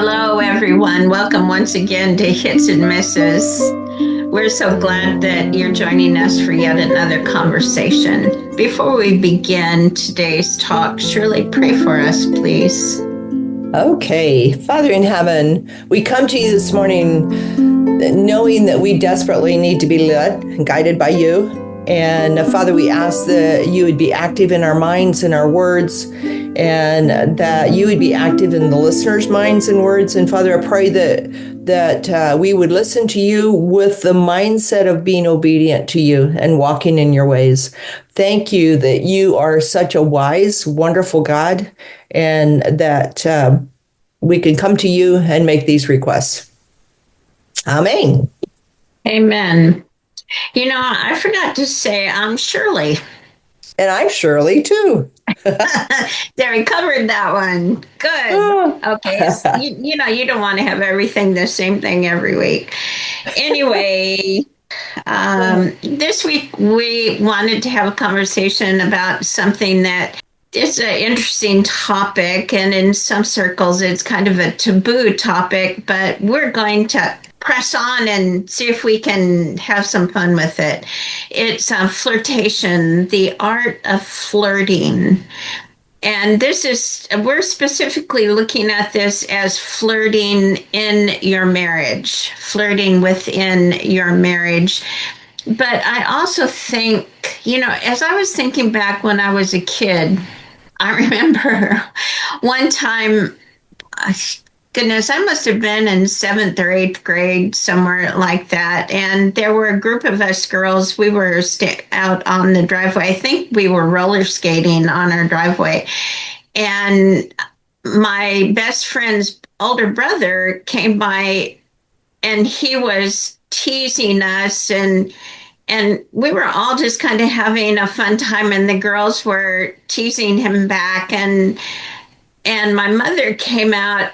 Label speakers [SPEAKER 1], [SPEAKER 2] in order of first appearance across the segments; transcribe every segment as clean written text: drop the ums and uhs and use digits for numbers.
[SPEAKER 1] Hello, everyone. Welcome once again to Hits and Misses. We're so glad that you're joining us for yet another conversation. Before we begin today's talk, Shirley, pray for us, please.
[SPEAKER 2] Okay, Father in heaven, we come to you this morning knowing that we desperately need to be led and guided by you. And Father, we ask that you would be active in our minds and our words, and that you would be active in the listeners' minds and words. And Father, I pray that we would listen to you with the mindset of being obedient to you and walking in your ways. Thank you that you are such a wise, wonderful God, and that we can come to you and make these requests. Amen.
[SPEAKER 1] Amen. You know, I forgot to say I'm Shirley.
[SPEAKER 2] And I'm Shirley, too.
[SPEAKER 1] There, we covered that one. Good. Okay. You don't want to have everything the same thing every week. Anyway, this week we wanted to have a conversation about something that is an interesting topic, and in some circles it's kind of a taboo topic, but we're going to press on and see if we can have some fun with it. It's flirtation, the art of flirting. And we're specifically looking at this as flirting in your marriage, flirting within your marriage. But I also think, as I was thinking back when I was a kid, I remember one time, goodness, I must have been in 7th or 8th grade, somewhere like that. And there were a group of us girls. We were out on the driveway. I think we were roller skating on our driveway. And my best friend's older brother came by, and he was teasing us, and we were all just kind of having a fun time, and the girls were teasing him back. And my mother came out,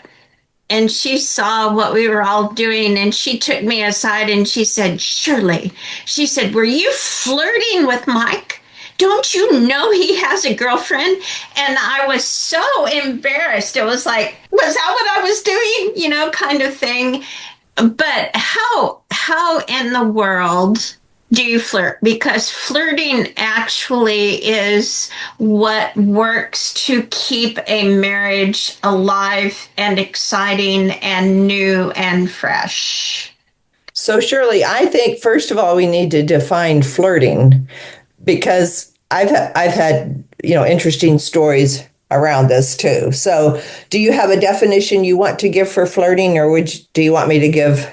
[SPEAKER 1] and she saw what we were all doing, and she took me aside and she said, "Shirley," she said, "were you flirting with Mike? Don't you know he has a girlfriend?" And I was so embarrassed. It was like, was that what I was doing? Kind of thing. But how in the world do you flirt? Because flirting actually is what works to keep a marriage alive and exciting and new and fresh.
[SPEAKER 2] So, Shirley, I think, first of all, we need to define flirting, because I've had, interesting stories around this too. So, do you have a definition you want to give for flirting, or do you want me to give?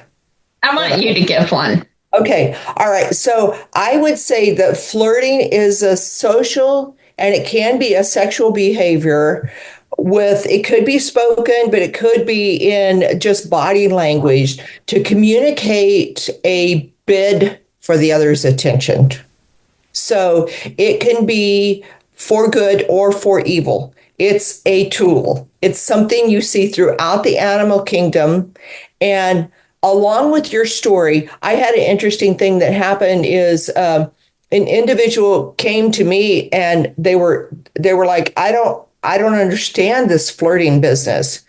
[SPEAKER 1] I want you to give one.
[SPEAKER 2] Okay. All right. So I would say that flirting is a social, and it can be a sexual behavior it could be spoken, but it could be in just body language to communicate a bid for the other's attention. So it can be for good or for evil. It's a tool. It's something you see throughout the animal kingdom. And along with your story, I had an interesting thing that happened is an individual came to me, and they were like, I don't understand this flirting business.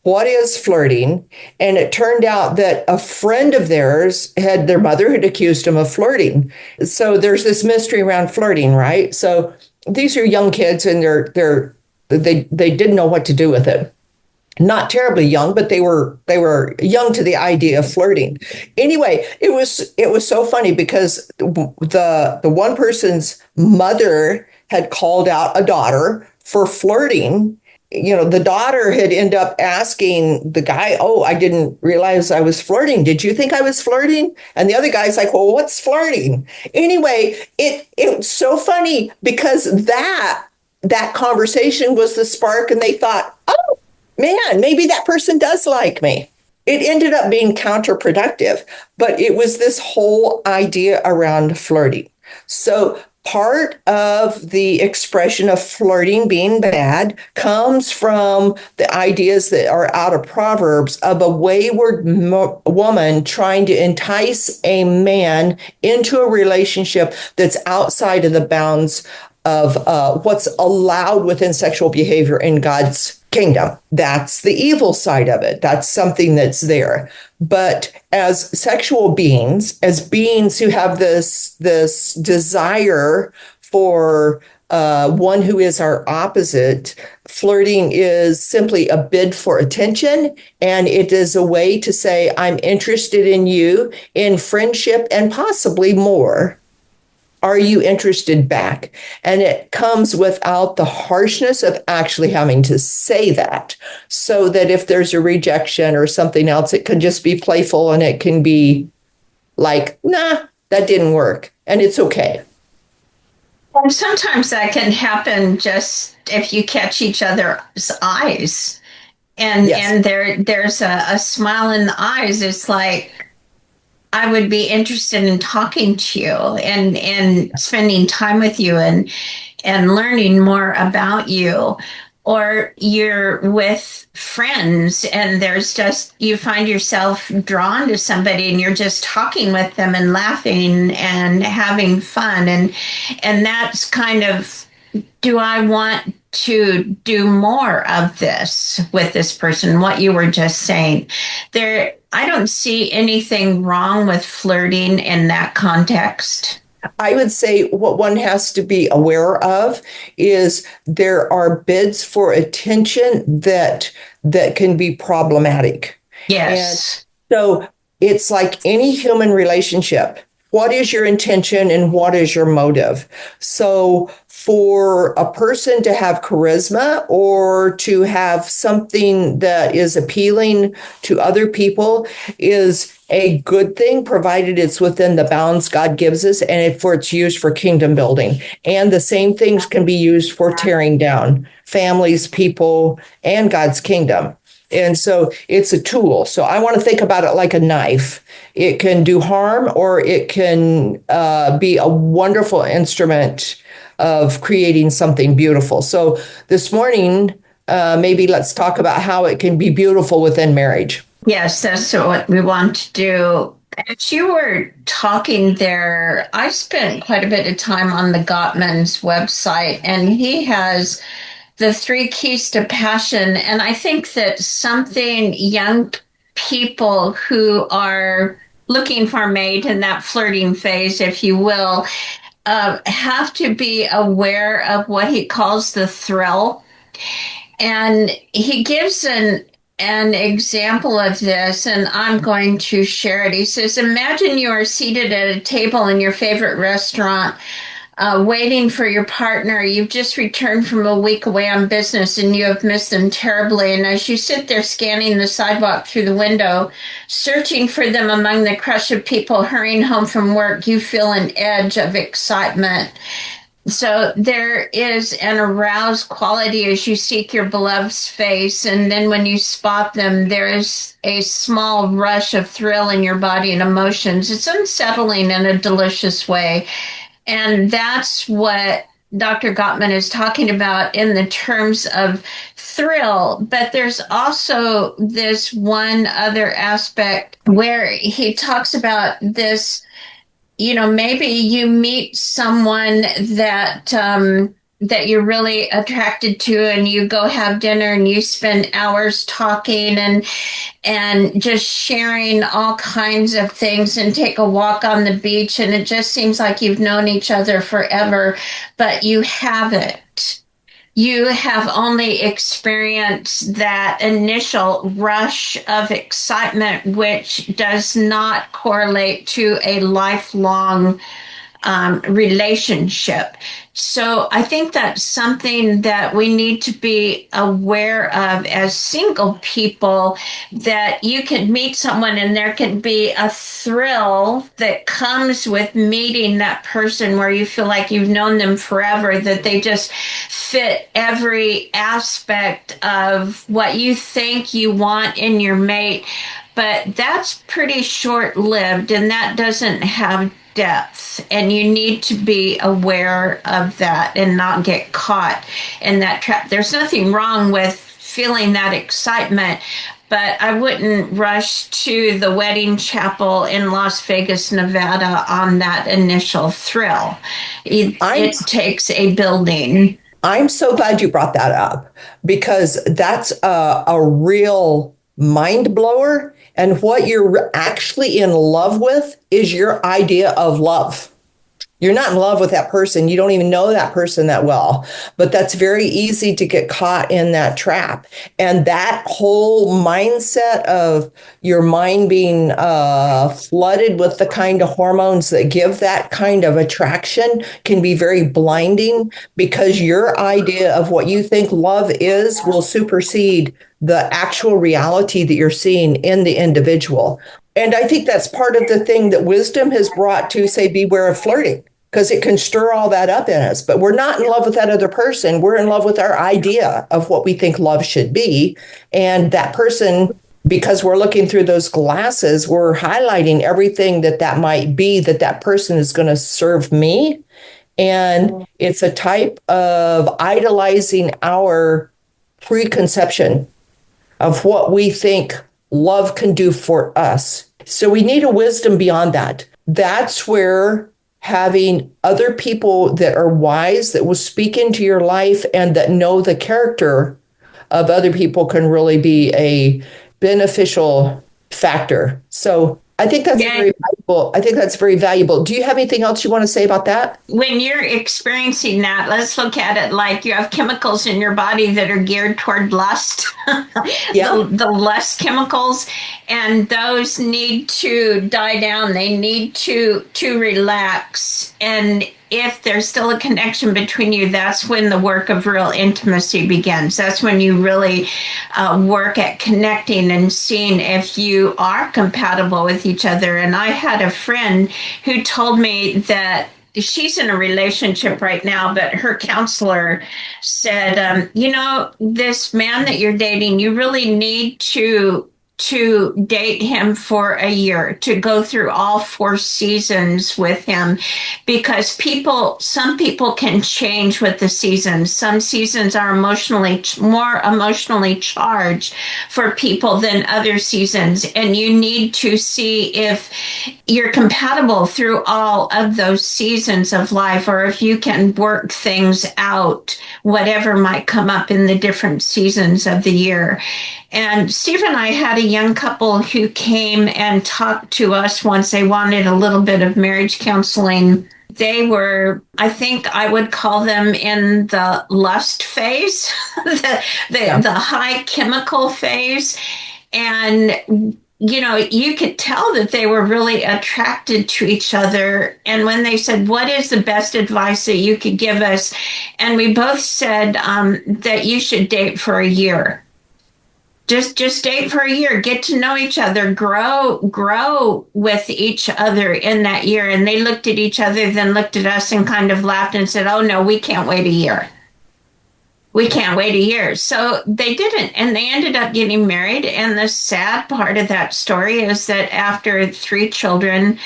[SPEAKER 2] What is flirting? And it turned out that a friend of theirs their mother had accused him of flirting. So there's this mystery around flirting, right? So these are young kids, and they didn't know what to do with it. Not terribly young, but they were young to the idea of flirting. Anyway, it was so funny because the one person's mother had called out a daughter for flirting. The daughter had ended up asking the guy, "Oh, I didn't realize I was flirting. Did you think I was flirting?" And the other guy's like, "Well, what's flirting?" Anyway, it's so funny because that conversation was the spark, and they thought, "Oh, man, maybe that person does like me." It ended up being counterproductive, but it was this whole idea around flirting. So part of the expression of flirting being bad comes from the ideas that are out of Proverbs of a wayward woman trying to entice a man into a relationship that's outside of the bounds of what's allowed within sexual behavior in God's kingdom. That's the evil side of it. That's something that's there. But as sexual beings, as beings who have this desire for one who is our opposite, flirting is simply a bid for attention, and it is a way to say, I'm interested in you in friendship and possibly more. Are you interested back? And it comes without the harshness of actually having to say that, so that if there's a rejection or something else, it can just be playful and it can be like, nah, that didn't work. And it's okay.
[SPEAKER 1] And sometimes that can happen just if you catch each other's eyes,
[SPEAKER 2] Yes.
[SPEAKER 1] and there's a smile in the eyes. It's like, I would be interested in talking to you and spending time with you and learning more about you. Or you're with friends and there's just, you find yourself drawn to somebody and you're just talking with them and laughing and having fun. And that's kind of, do I want to do more of this with this person? What you were just saying there, I don't see anything wrong with flirting in that context.
[SPEAKER 2] I would say what one has to be aware of is there are bids for attention that can be problematic. And
[SPEAKER 1] Yes.
[SPEAKER 2] so it's like any human relationship. What is your intention and what is your motive? So for a person to have charisma or to have something that is appealing to other people is a good thing, provided it's within the bounds God gives us and for it's used for kingdom building. And the same things can be used for tearing down families, people, and God's kingdom. And so it's a tool. So I want to think about it like a knife. It can do harm or it can be a wonderful instrument of creating something beautiful. So this morning, maybe let's talk about how it can be beautiful within marriage.
[SPEAKER 1] Yes, that's what we want to do. As you were talking there, I spent quite a bit of time on the Gottman's website, and he has the three keys to passion. And I think that something young people who are looking for a mate in that flirting phase, if you will, have to be aware of what he calls the thrill. And he gives an example of this, and I'm going to share it. He says, imagine you are seated at a table in your favorite restaurant, waiting for your partner. You've just returned from a week away on business and you have missed them terribly. And as you sit there scanning the sidewalk through the window, searching for them among the crush of people hurrying home from work, you feel an edge of excitement. So there is an aroused quality as you seek your beloved's face. And then when you spot them, there is a small rush of thrill in your body and emotions. It's unsettling in a delicious way. And that's what Dr. Gottman is talking about in the terms of thrill. But there's also this one other aspect where he talks about this, maybe you meet someone that you're really attracted to and you go have dinner and you spend hours talking and just sharing all kinds of things and take a walk on the beach, and it just seems like you've known each other forever, but you haven't. You have only experienced that initial rush of excitement, which does not correlate to a lifelong relationship. So I think that's something that we need to be aware of as single people, that you can meet someone and there can be a thrill that comes with meeting that person where you feel like you've known them forever, that they just fit every aspect of what you think you want in your mate. But that's pretty short lived and that doesn't have depth, and you need to be aware of that and not get caught in that trap. There's nothing wrong with feeling that excitement, but I wouldn't rush to the wedding chapel in Las Vegas, Nevada on that initial thrill. It takes a building.
[SPEAKER 2] I'm so glad you brought that up because that's a real mind blower. And what you're actually in love with is your idea of love. You're not in love with that person. You don't even know that person that well. But that's very easy to get caught in that trap. And that whole mindset of your mind being flooded with the kind of hormones that give that kind of attraction can be very blinding because your idea of what you think love is will supersede the actual reality that you're seeing in the individual. And I think that's part of the thing that wisdom has brought to say, beware of flirting because it can stir all that up in us. But we're not in love with that other person. We're in love with our idea of what we think love should be. And that person, because we're looking through those glasses, we're highlighting everything that that might be, that that person is going to serve me. And it's a type of idolizing our preconception of what we think love can do for us. So we need a wisdom beyond that. That's where having other people that are wise, that will speak into your life and that know the character of other people can really be a beneficial factor. So I think that's
[SPEAKER 1] Yeah.
[SPEAKER 2] very valuable. I think that's very valuable. Do you have anything else you want to say about that?
[SPEAKER 1] When you're experiencing that, let's look at it like you have chemicals in your body that are geared toward lust,
[SPEAKER 2] Yeah.
[SPEAKER 1] the lust chemicals, and those need to die down. They need to relax. And if there's still a connection between you, that's when the work of real intimacy begins. That's when you really work at connecting and seeing if you are compatible with each other. And I had a friend who told me that she's in a relationship right now, but her counselor said, this man that you're dating, you really need to date him for a year, to go through all 4 seasons with him, because some people can change with the seasons. Some seasons are more emotionally charged for people than other seasons, and you need to see if you're compatible through all of those seasons of life, or if you can work things out, whatever might come up in the different seasons of the year. And Steve and I had a young couple who came and talked to us once. They wanted a little bit of marriage counseling. They were, I think I would call them in the lust phase, the high chemical phase. And you could tell that they were really attracted to each other. And when they said, what is the best advice that you could give us? And we both said that you should date for a year. Just date for a year, get to know each other, grow with each other in that year. And they looked at each other, then looked at us and kind of laughed and said, oh no, we can't wait a year. We can't wait a year. So they didn't. And they ended up getting married. And the sad part of that story is that after 3 children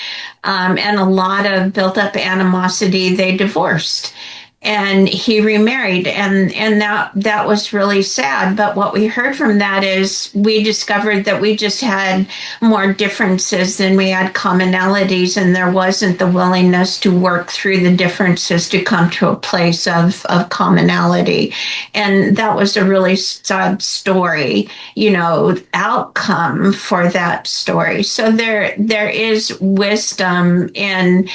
[SPEAKER 1] and a lot of built up animosity, they divorced. And he remarried, and that was really sad. But what we heard from that is we discovered that we just had more differences than we had commonalities, and there wasn't the willingness to work through the differences to come to a place of commonality. And that was a really sad story, outcome for that story. So there is wisdom in,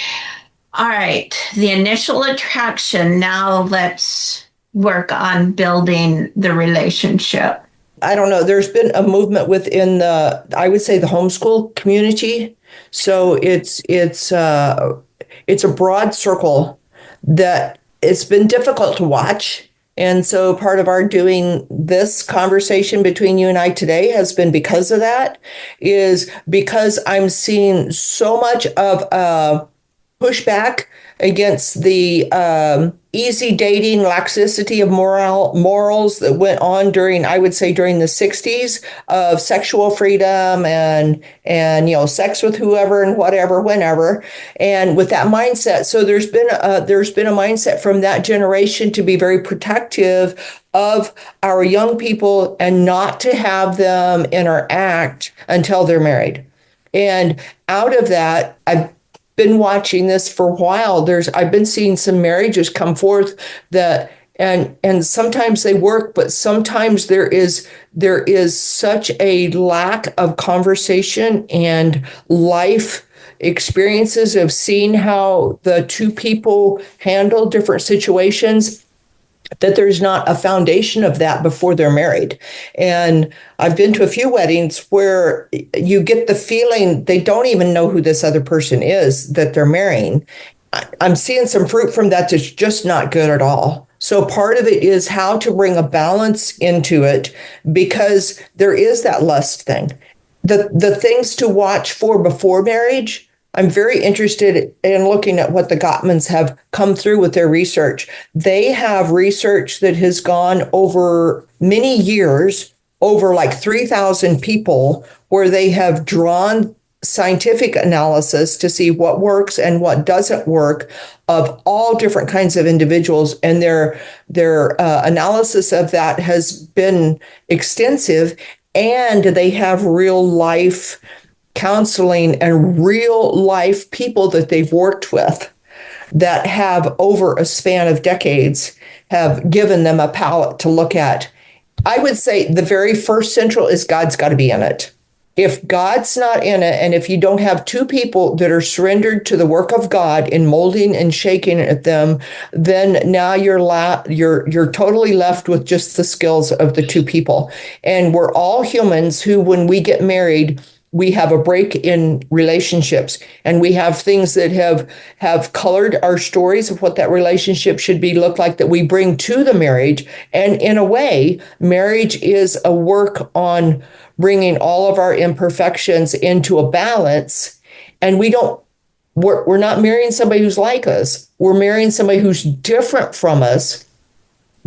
[SPEAKER 1] all right, the initial attraction. Now let's work on building the relationship.
[SPEAKER 2] I don't know. There's been a movement within I would say, the homeschool community. So it's a broad circle that it's been difficult to watch. And so part of our doing this conversation between you and I today has been because of that, is because I'm seeing so much of pushback against the easy dating, laxity of morals that went on during, I would say, during the 60s, of sexual freedom and sex with whoever and whatever, whenever, and with that mindset. So there's been a mindset from that generation to be very protective of our young people and not to have them interact until they're married. And out of that, I've been watching this for a while. I've been seeing some marriages come forth that and sometimes they work, but sometimes there is such a lack of conversation and life experiences of seeing how the two people handle different situations, that there's not a foundation of that before they're married. And I've been to a few weddings where you get the feeling they don't even know who this other person is that they're marrying. I'm seeing some fruit from that that's just not good at all. So part of it is how to bring a balance into it, because there is that lust thing. The things to watch for before marriage, I'm very interested in looking at what the Gottmans have come through with their research. They have research that has gone over many years, over like 3,000 people, where they have drawn scientific analysis to see what works and what doesn't work of all different kinds of individuals, and their analysis of that has been extensive, and they have real life counseling and real life people that they've worked with that have, over a span of decades, have given them a palette to look at. I would say the very first central is God's got to be in it. If God's not in it, and if you don't have two people that are surrendered to the work of God in molding and shaking at them, then now you're totally left with just the skills of the two people. And we're all humans who, when we get married, we have a break in relationships, and we have things that have colored our stories of what that relationship should be look like, that we bring to the marriage. And in a way, marriage is a work on bringing all of our imperfections into a balance. And we're not marrying somebody who's like us. We're marrying somebody who's different from us.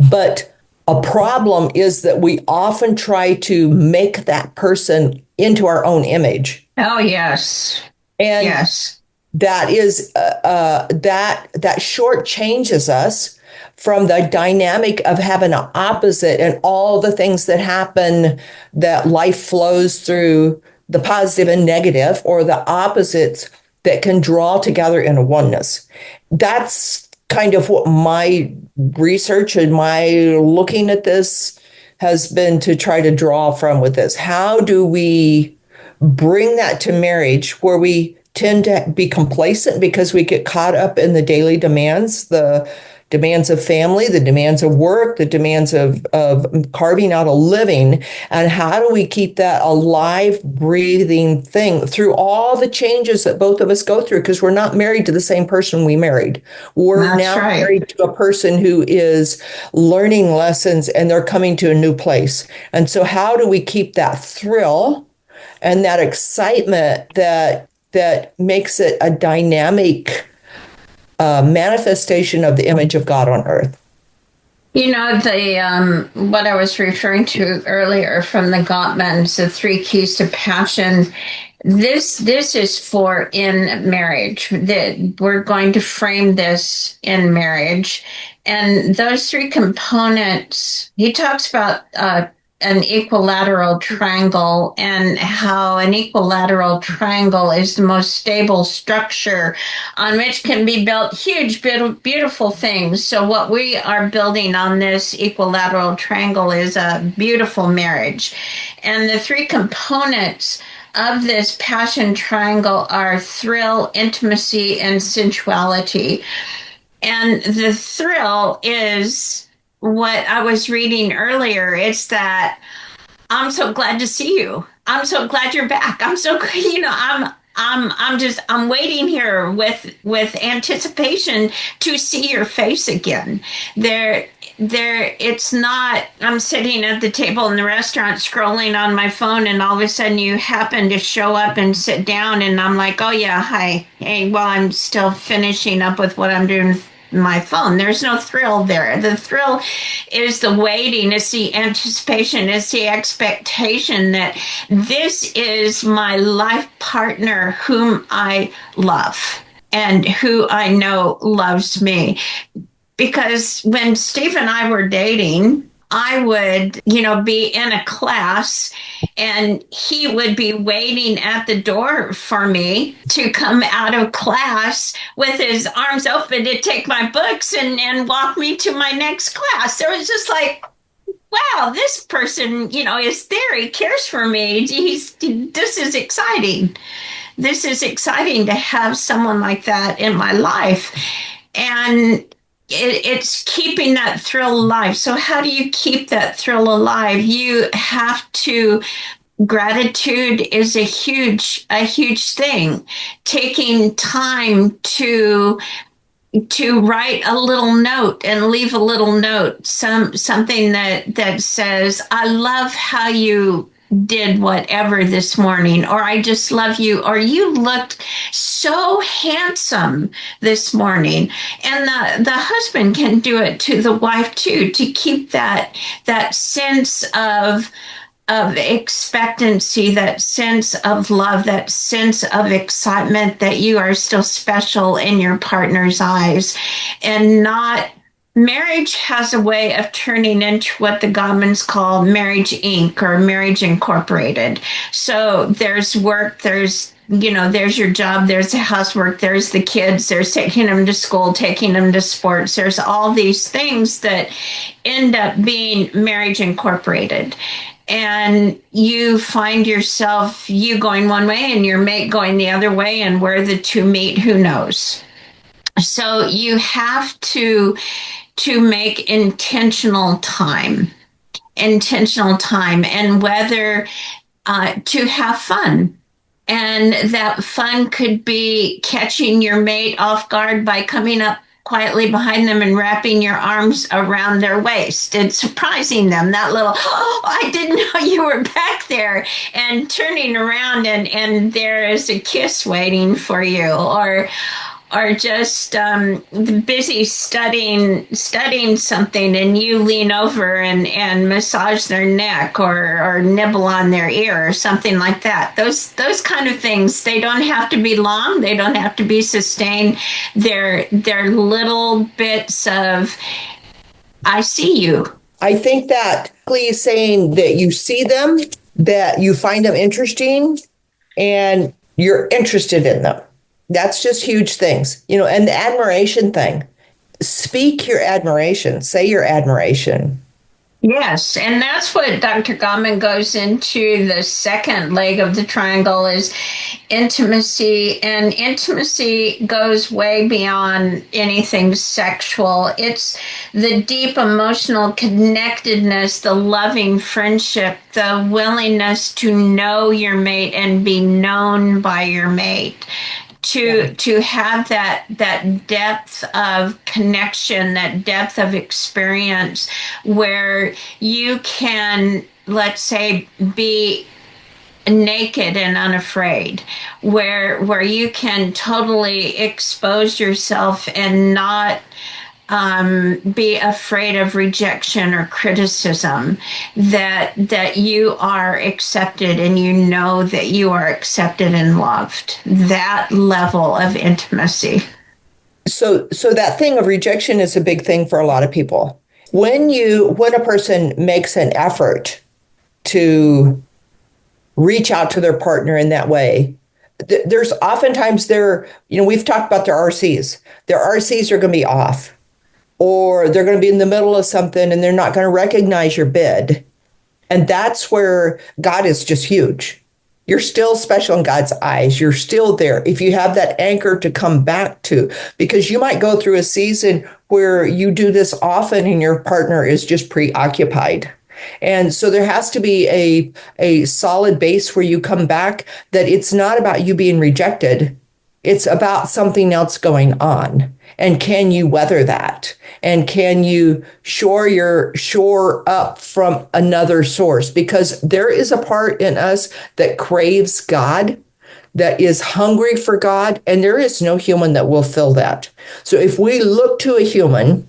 [SPEAKER 2] But a problem is that we often try to make that person into our own image.
[SPEAKER 1] Oh, yes.
[SPEAKER 2] And
[SPEAKER 1] yes.
[SPEAKER 2] That is that shortchanges us from the dynamic of having an opposite, and all the things that happen, that life flows through, the positive and negative, or the opposites that can draw together in a oneness. That's kind of what my research and my looking at this has been to try to draw from with this. How do we bring that to marriage, where we tend to be complacent because we get caught up in the daily demands, the demands of family, the demands of work, the demands of carving out a living? And how do we keep that a live, breathing thing through all the changes that both of us go through? Because we're not married to the same person we married. We're
[SPEAKER 1] That's
[SPEAKER 2] now
[SPEAKER 1] right.
[SPEAKER 2] married to a person who is learning lessons, and they're coming to a new place. And so how do we keep that thrill and that excitement that makes it a dynamic manifestation of the image of God on earth?
[SPEAKER 1] You know, the what I was referring to earlier from the Gottmans, the 3 keys to passion. This is for in marriage. That we're going to frame this in marriage, and those 3 components. He talks about an equilateral triangle, and how an equilateral triangle is the most stable structure on which can be built huge, beautiful things. So what we are building on this equilateral triangle is a beautiful marriage. And the 3 components of this passion triangle are thrill, intimacy, and sensuality. And the thrill is what I was reading earlier. It's that I'm so glad to see you. I'm so glad you're back. I'm so, I'm waiting here with anticipation to see your face again. It's not, I'm sitting at the table in the restaurant scrolling on my phone, and all of a sudden you happen to show up and sit down, and I'm like, oh yeah, hi. Hey, well, I'm still finishing up with what I'm doing my phone. There's no thrill there. The thrill is the waiting, it's the anticipation, it's the expectation that this is my life partner whom I love and who I know loves me. Because when Steve and I were dating, I would, be in a class and he would be waiting at the door for me to come out of class with his arms open to take my books and walk me to my next class. So it was just like, wow, this person, is there. He cares for me. This is exciting. This is exciting to have someone like that in my life. And it's keeping that thrill alive. So how do you keep that thrill alive? You have to, gratitude is a huge thing. Taking time to write a little note and leave a little note, something that says, I love how you did whatever this morning, or I just love you, or you looked so handsome this morning. And the husband can do it to the wife too, to keep that sense of expectancy, that sense of love, that sense of excitement that you are still special in your partner's eyes. And not, marriage has a way of turning into what the Gottmans call marriage Inc. or marriage incorporated. So there's work, there's your job, there's the housework, there's the kids, there's taking them to school, taking them to sports. There's all these things that end up being marriage incorporated. And you find yourself, you going one way and your mate going the other way, and where the two meet, who knows? So you have to make intentional time, and whether to have fun. And that fun could be catching your mate off guard by coming up quietly behind them and wrapping your arms around their waist and surprising them. That little, oh, I didn't know you were back there, and turning around and there is a kiss waiting for you, or just busy studying something, and you lean over and massage their neck, or nibble on their ear, or something like that. Those kind of things, they don't have to be long, they don't have to be sustained. They're little bits of, I see you.
[SPEAKER 2] I think that please saying that you see them, that you find them interesting, and you're interested in them. That's just huge things, and the admiration thing. Speak your admiration, say your admiration.
[SPEAKER 1] Yes, and that's what Dr. Gottman goes into. The second leg of the triangle is intimacy, and intimacy goes way beyond anything sexual. It's the deep emotional connectedness, the loving friendship, the willingness to know your mate and be known by your mate. To have that depth of connection, that depth of experience, where you can, let's say, be naked and unafraid, where you can totally expose yourself and not be afraid of rejection or criticism, that you are accepted, and you know that you are accepted and loved. That level of intimacy.
[SPEAKER 2] So that thing of rejection is a big thing for a lot of people. When a person makes an effort to reach out to their partner in that way, there's oftentimes we've talked about their RCs. Their RCs are going to be off, or they're going to be in the middle of something and they're not going to recognize your bid. And that's where God is just huge. You're still special in God's eyes. You're still there if you have that anchor to come back to, because you might go through a season where you do this often and your partner is just preoccupied. And so there has to be a solid base where you come back, that it's not about you being rejected. It's about something else going on. And can you weather that? And can you shore up from another source? Because there is a part in us that craves God, that is hungry for God, and there is no human that will fill that. So if we look to a human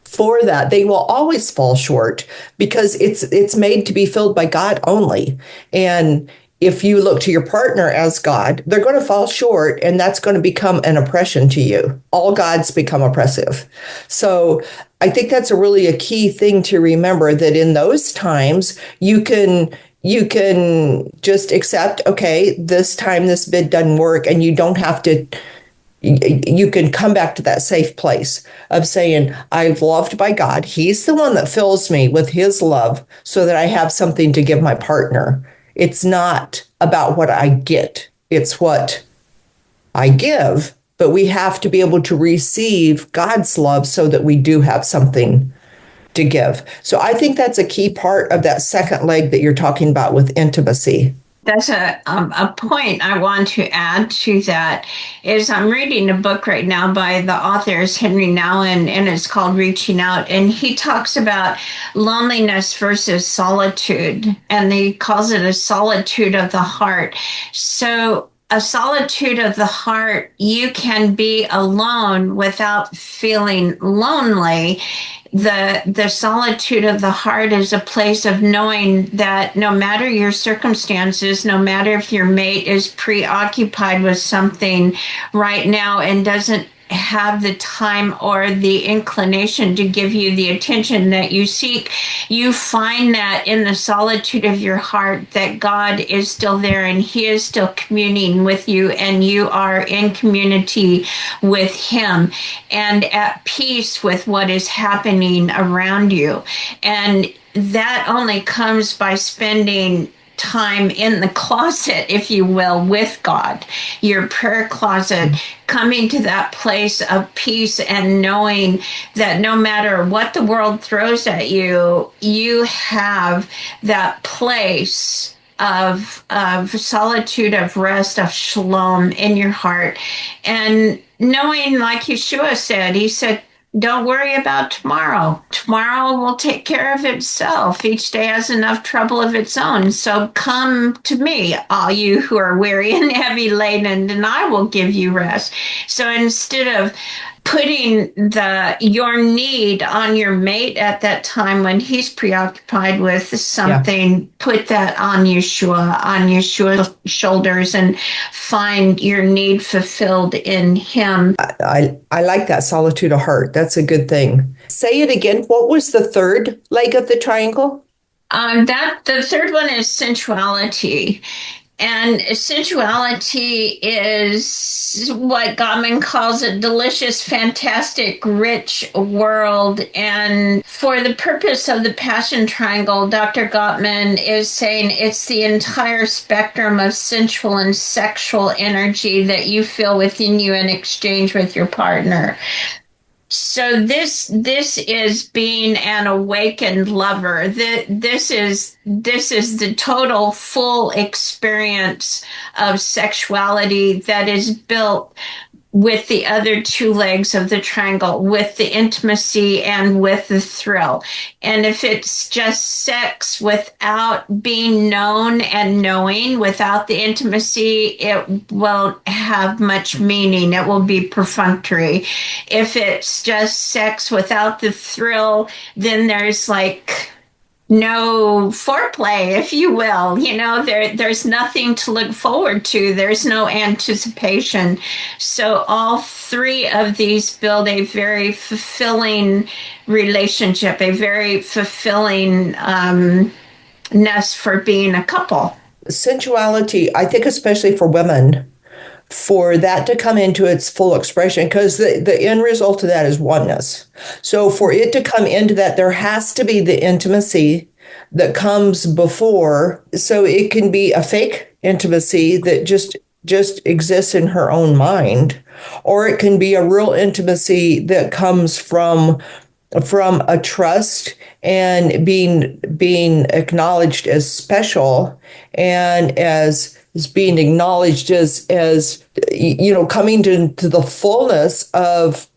[SPEAKER 2] for that, they will always fall short, because it's made to be filled by God only. And if you look to your partner as God, they're going to fall short, and that's going to become an oppression to you. All gods become oppressive. So I think that's a key thing to remember, that in those times you can just accept, okay, this time this bid doesn't work, and you don't have to. You can come back to that safe place of saying, I'm loved by God. He's the one that fills me with his love so that I have something to give my partner. It's not about what I get, it's what I give. But we have to be able to receive God's love so that we do have something to give. So I think that's a key part of that second leg that you're talking about with intimacy.
[SPEAKER 1] That's a point I want to add to that is I'm reading a book right now by the authors Henry Nouwen, and it's called Reaching Out. And he talks about loneliness versus solitude, and he calls it a solitude of the heart. So a solitude of the heart, you can be alone without feeling lonely. The solitude of the heart is a place of knowing that no matter your circumstances, no matter if your mate is preoccupied with something right now and doesn't have the time or the inclination to give you the attention that you seek, you find that in the solitude of your heart that God is still there and he is still communing with you, and you are in community with him and at peace with what is happening around you. And that only comes by spending time in the closet, if you will, with God, your prayer closet, coming to that place of peace and knowing that no matter what the world throws at you, you have that place of solitude, of rest, of shalom in your heart. And knowing, like Yeshua said, he said, don't worry about tomorrow. Tomorrow will take care of itself. Each day has enough trouble of its own. So come to me, all you who are weary and heavy laden, and I will give you rest. So instead of putting your need on your mate at that time when he's preoccupied with something, put that on Yeshua's shoulders and find your need fulfilled in him.
[SPEAKER 2] I like that solitude of heart. That's a good thing. Say it again. What was the third leg of the triangle?
[SPEAKER 1] That the third one is sensuality. And sensuality is what Gottman calls a delicious, fantastic, rich world. And for the purpose of the Passion Triangle, Dr. Gottman is saying it's the entire spectrum of sensual and sexual energy that you feel within you in exchange with your partner. So this is being an awakened lover. This is the total full experience of sexuality that is built with the other two legs of the triangle, with the intimacy and with the thrill. And if it's just sex without being known and knowing, without the intimacy, it won't have much meaning. It will be perfunctory. If it's just sex without the thrill, then there's like no foreplay, if you will. There's nothing to look forward to. There's no anticipation. So all three of these build a very fulfilling relationship, a very fulfilling nest for being a couple.
[SPEAKER 2] Sensuality, I think, especially for women, for that to come into its full expression, because the end result of that is oneness. So for it to come into that, there has to be the intimacy that comes before. So it can be a fake intimacy that just exists in her own mind, or it can be a real intimacy that comes from a trust and being acknowledged as special, and as being acknowledged as coming to the fullness of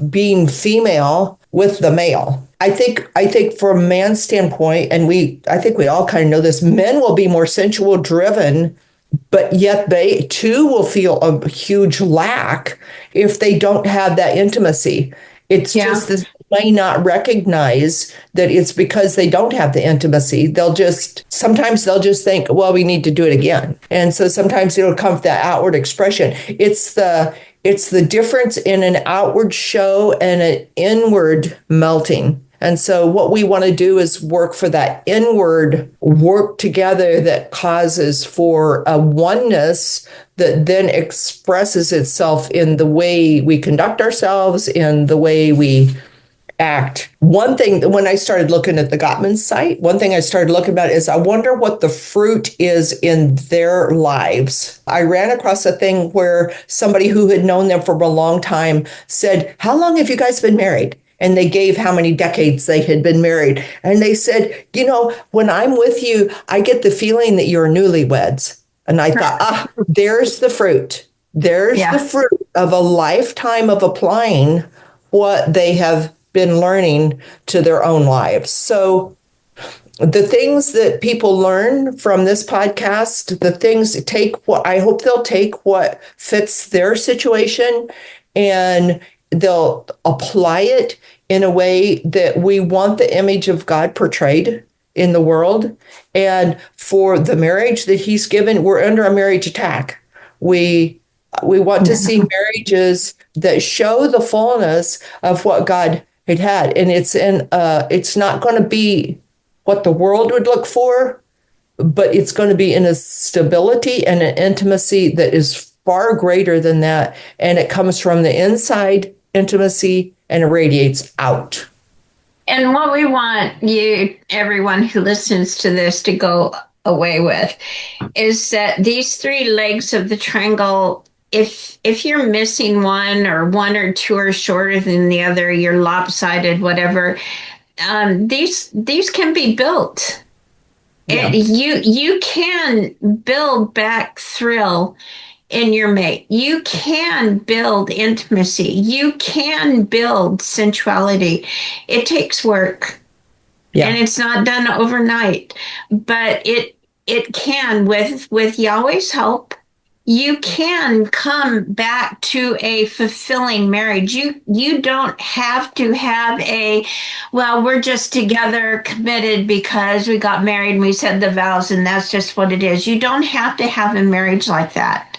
[SPEAKER 2] being female with the male. I think from a man's standpoint, and I think we all kind of know this, men will be more sensual driven, but yet they too will feel a huge lack if they don't have that intimacy. It's just this may not recognize that it's because they don't have the intimacy. Sometimes they'll just think, well, we need to do it again. And so sometimes it'll come from that outward expression. It's the difference in an outward show and an inward melting. And so what we want to do is work for that inward work together that causes for a oneness that then expresses itself in the way we conduct ourselves, in the way we act. One thing, when I started looking at the Gottman site, one thing I started looking about is I wonder what the fruit is in their lives. I ran across a thing where somebody who had known them for a long time said, "How long have you guys been married?" And they gave how many decades they had been married. And they said, when I'm with you, I get the feeling that you're newlyweds. And I thought, there's the fruit. There's the fruit of a lifetime of applying what they have been learning to their own lives. So the things that people learn from this podcast, I hope they'll take what fits their situation and they'll apply it in a way that we want the image of God portrayed in the world. And for the marriage that he's given, we're under a marriage attack. We want to see marriages that show the fullness of what God had. And it's not going to be what the world would look for, but it's going to be in a stability and an intimacy that is far greater than that. And it comes from the inside intimacy and it radiates out.
[SPEAKER 1] And what we want everyone who listens to this, to go away with is that these three legs of the triangle, if you're missing one or two are shorter than the other, you're lopsided, whatever, these can be built. Yeah. You can build back thrill in your mate. You can build intimacy. You can build sensuality. It takes work. Yeah. And it's not done overnight, but it can, with Yahweh's help, you can come back to a fulfilling marriage. You don't have to have we're just together committed because we got married and we said the vows and that's just what it is. You don't have to have a marriage like that.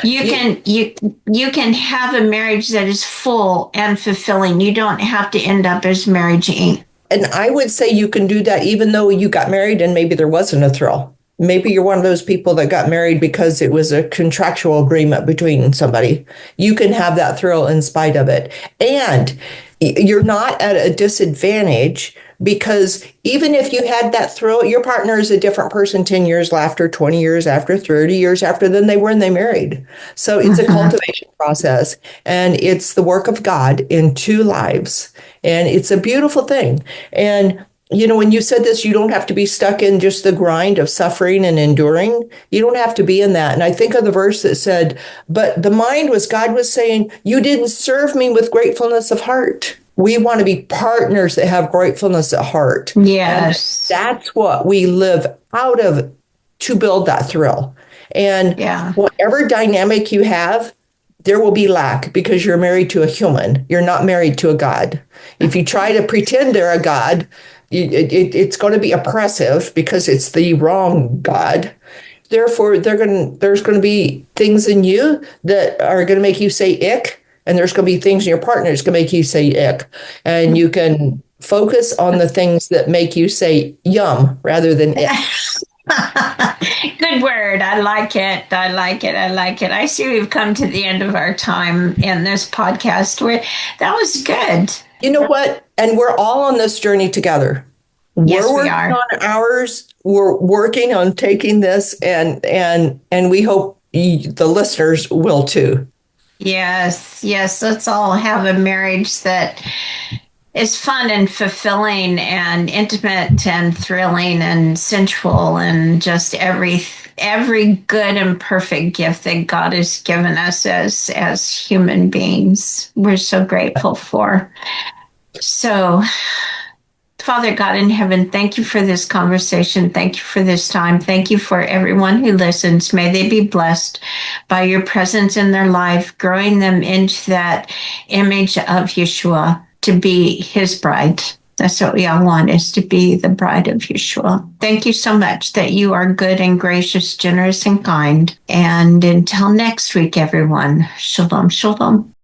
[SPEAKER 1] You can have a marriage that is full and fulfilling. You don't have to end up as Marriage Inc.
[SPEAKER 2] And I would say you can do that even though you got married and maybe there wasn't a thrill. Maybe you're one of those people that got married because it was a contractual agreement between somebody. You can have that thrill in spite of it. And you're not at a disadvantage because even if you had that thrill, your partner is a different person 10 years after, 20 years after, 30 years after than they were when they married. So it's a cultivation process and it's the work of God in two lives. And it's a beautiful thing. And when you said this, you don't have to be stuck in just the grind of suffering and enduring. You don't have to be in that. And I think of the verse that said, but God was saying, you didn't serve me with gratefulness of heart. We want to be partners that have gratefulness at heart.
[SPEAKER 1] Yes.
[SPEAKER 2] And that's what we live out of to build that thrill. And whatever dynamic you have, there will be lack because you're married to a human. You're not married to a God. If you try to pretend they're a God, it's going to be oppressive because it's the wrong God. Therefore, there's going to be things in you that are going to make you say ick, and there's going to be things in your partner that's going to make you say ick. And you can focus on the things that make you say yum rather than ick.
[SPEAKER 1] Good word. I like it. I see we've come to the end of our time in this podcast. That was good.
[SPEAKER 2] You know what? And we're all on this journey together.
[SPEAKER 1] Yes,
[SPEAKER 2] we're working on ours. We're working on taking this, and we hope the listeners will too.
[SPEAKER 1] Yes. Let's all have a marriage that is fun and fulfilling and intimate and thrilling and sensual and just every good and perfect gift that God has given us as human beings. We're so grateful for. So, Father God in heaven, thank you for this conversation. Thank you for this time. Thank you for everyone who listens. May they be blessed by your presence in their life, growing them into that image of Yeshua. to be his bride. That's what we all want, is to be the bride of Yeshua. Thank you so much that you are good and gracious, generous and kind. And until next week, everyone, shalom, shalom.